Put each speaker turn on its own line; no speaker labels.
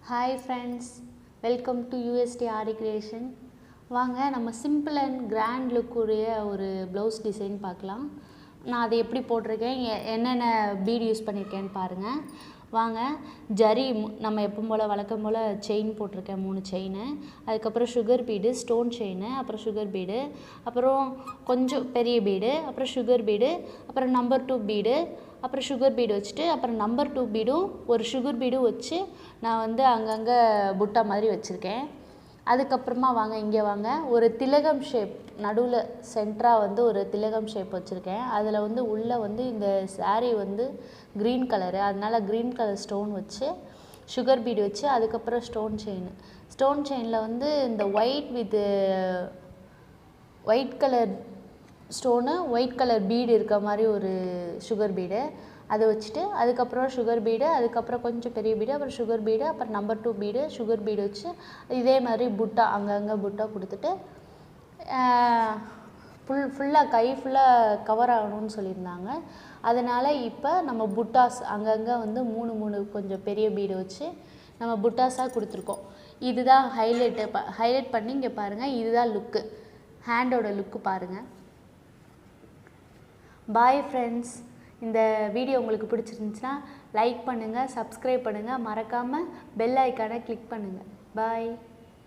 Hi friends, welcome to UST Aari Creation. வாங்க நம்ம simple and grand look உடைய ஒரு ப்ளவுஸ் டிசைன் பார்க்கலாம். நான் அதை எப்படி போட்டிருக்கேன், என்னென்ன பீட் யூஸ் பண்ணியிருக்கேன்னு பாருங்கள். வாங்க, ஜரி நம்ம எப்பவும் போல் வழக்கம் போல் செயின் போட்டிருக்கேன், 3 செயின். அதுக்கப்புறம் சுகர் பீடு, ஸ்டோன் செயின், அப்புறம் சுகர் பீடு, அப்புறம் கொஞ்சம் பெரிய பீடு, அப்புறம் சுகர் பீடு, அப்புறம் நம்பர் 2 பீடு, அப்புறம் சுகர் பீடு வச்சுட்டு அப்புறம் நம்பர் 2 பீடும் ஒரு சுகர் பீடும் வச்சு நான் வந்து அங்கங்கே புட்டா மாதிரி வச்சுருக்கேன். அதுக்கப்புறமா வாங்க, இங்கே வாங்க, ஒரு திலகம் ஷேப் நடுவில் சென்டராக வந்து ஒரு திலகம் ஷேப் வச்சுருக்கேன். அதில் வந்து உள்ளே வந்து இந்த சாரீ வந்து க்ரீன் கலரு, அதனால் க்ரீன் கலர் ஸ்டோன் வச்சு சுகர் பீடு வச்சு அதுக்கப்புறம் ஸ்டோன் செயினில் வந்து இந்த white colour stone, white colour bead இருக்க மாதிரி ஒரு சுகர் பீடு அதை வச்சுட்டு அதுக்கப்புறம் சுகர் பீடு, அதுக்கப்புறம் கொஞ்சம் பெரிய பீடு, அப்புறம் சுகர் பீடு, அப்புறம் நம்பர் 2 பீடு, சுகர் பீடு வச்சு இதே மாதிரி புட்டா அங்கங்கே புட்டா கொடுத்துட்டு ஃபுல்லாக கை ஃபுல்லாக கவர் ஆகணும்னு சொல்லியிருந்தாங்க. அதனால் இப்போ நம்ம புட்டாஸ் அங்கங்கே வந்து 3 கொஞ்சம் பெரிய பீடு வச்சு நம்ம புட்டாஸாக கொடுத்துருக்கோம். இதுதான் ஹைலைட் பண்ணி இங்கே பாருங்கள், இதுதான் லுக்கு, ஹேண்டோட லுக்கு பாருங்கள். பாய் ஃப்ரெண்ட்ஸ், இந்த வீடியோ உங்களுக்கு பிடிச்சிருந்துச்சுன்னா லைக் பண்ணுங்கள், சப்ஸ்கிரைப் பண்ணுங்கள், மறக்காமல் பெல் ஐக்கானை கிளிக் பண்ணுங்கள். பாய்.